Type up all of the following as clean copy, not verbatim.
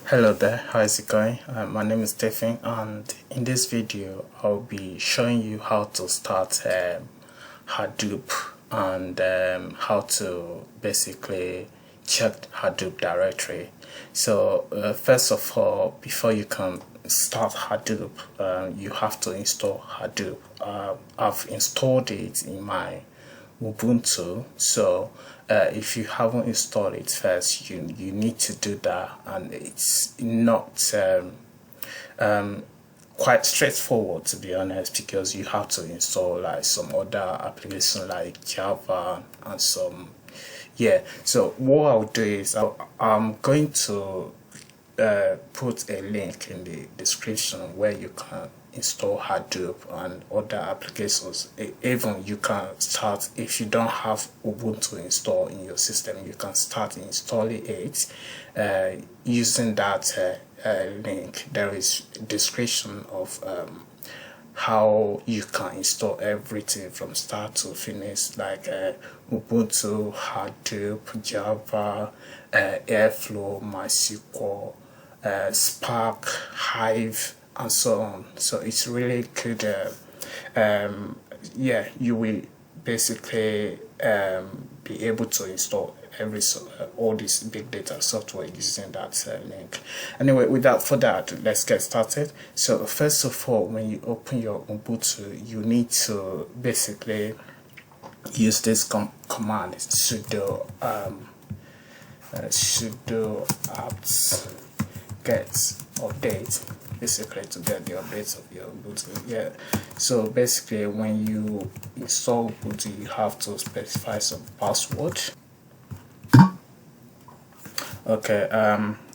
Hello there, how is it going? My name is Stephen, and in this video I'll be showing you how to start Hadoop and how to basically check Hadoop directory. So first of all, before you can start Hadoop, you have to install Hadoop. I've installed it in my Ubuntu, so if you haven't installed it first, you need to do that, and it's not quite straightforward, to be honest, because you have to install like some other application like Java and some. So what I'll do is I'm going to put a link in the description where you can install Hadoop and other applications. Even you can start, if you don't have Ubuntu installed in your system, you can start installing it using that link. There is a description of how you can install everything from start to finish, like Ubuntu, Hadoop, Java, Airflow, MySQL, Spark, Hive, and so on. So it's really good. You will basically be able to install all this big data software using that link. Anyway, without further ado, let's get started. So first of all, when you open your Ubuntu, you need to basically use this command, sudo apt get update, basically to get the updates of your Ubuntu. So basically when you install Ubuntu, you have to specify some password.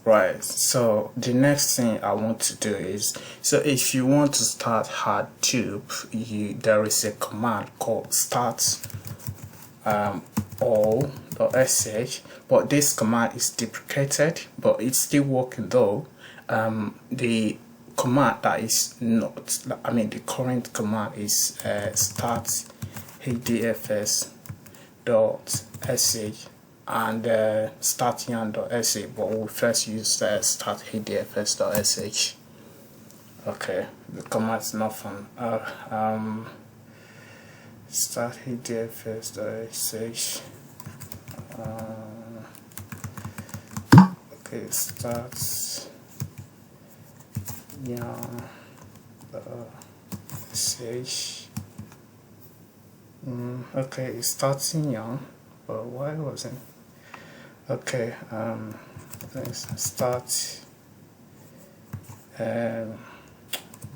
Right, so the next thing I want to do is, so if you want to start Hadoop, there is a command called start-yarn.sh, but this command is deprecated, but it's still working though. The command that is not, the current command is start-hdfs.sh and start-yarn.sh, but we'll first use start-hdfs.sh. Okay, the command is not fun. Start-hdfs.sh. Okay, start-yarn.sh. Okay, it's starting yarn, but why wasn't? Okay, let's start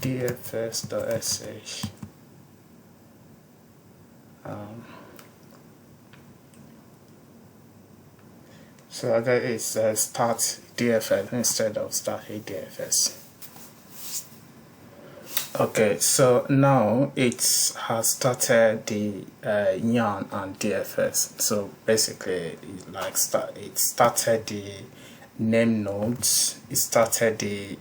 dfs.sh. So that is start DFS instead of start HDFS. Okay, so now it has started the yarn and DFS. So basically, it started the name nodes, it started the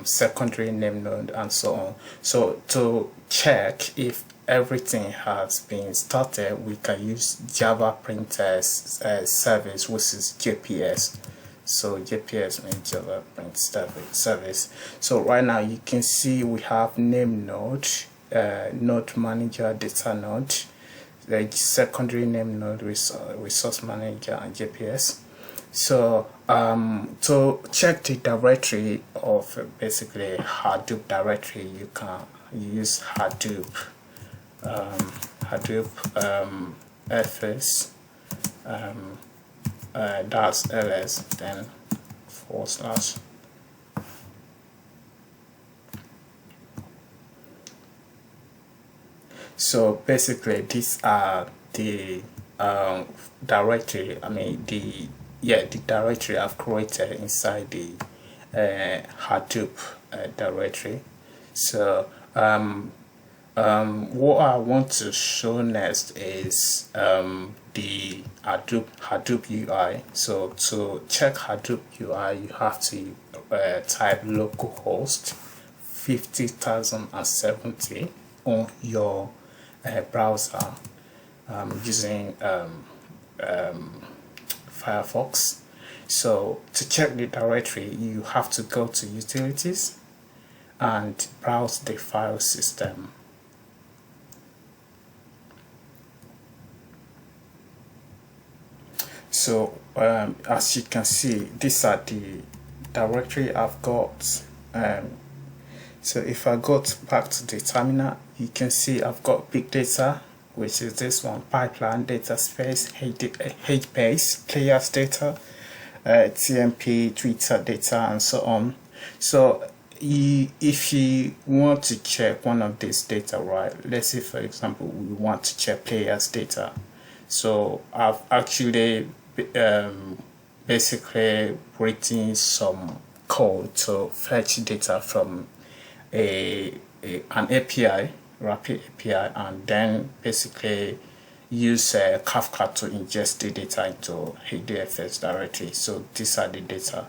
secondary name node, and so on. So to check if everything has been started, we can use Java printers service, which is JPS. So JPS means Java print service. So right now you can see we have name node, node manager, data node, the secondary name node, resource manager, and JPS. So to check the directory of basically Hadoop directory, you can use Hadoop fs that's ls, then /. So basically these are the directory, the directory I've created inside the Hadoop directory. So what I want to show next is the Hadoop UI. So to check Hadoop UI, you have to type localhost 50,070 on your browser using Firefox. So to check the directory, you have to go to utilities and browse the file system. So as you can see, these are the directory I've got. So if I go back to the terminal, you can see I've got big data, which is this one, pipeline, data space, HBase, players data, TMP, Twitter data, and so on. So if you want to check one of these data, right, let's say for example we want to check players data, so I've actually basically written some code to fetch data from an API, rapid API, and then basically use Kafka to ingest the data into HDFS directly. So these are the data.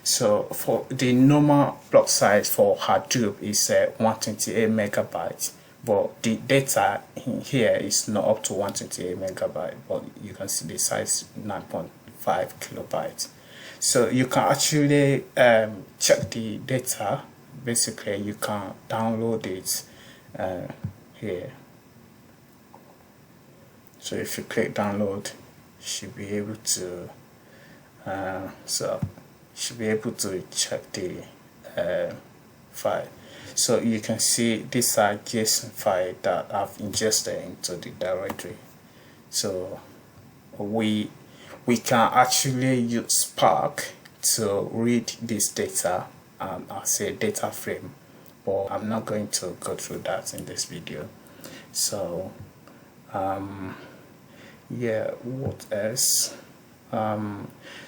So for the normal block size for Hadoop is 128 megabytes, but the data in here is not up to 128 megabytes, but you can see the size 9.5 kilobytes. So you can actually check the data. Basically you can download it here. So if you click download, you should be able to check the file. So you can see these are JSON file that I've ingested into the directory. So we can actually use Spark to read this data as a data frame, but I'm not going to go through that in this video. So yeah, what else?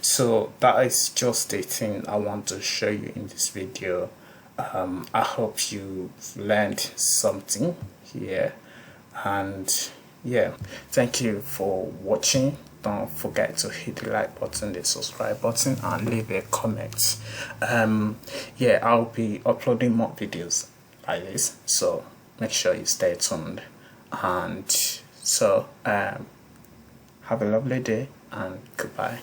So that is just the thing I want to show you in this video. I hope you learned something here, and yeah, thank you for watching. Don't forget to hit the like button, the subscribe button, and leave a comment. Yeah, I'll be uploading more videos like this, so make sure you stay tuned. And so have a lovely day and goodbye.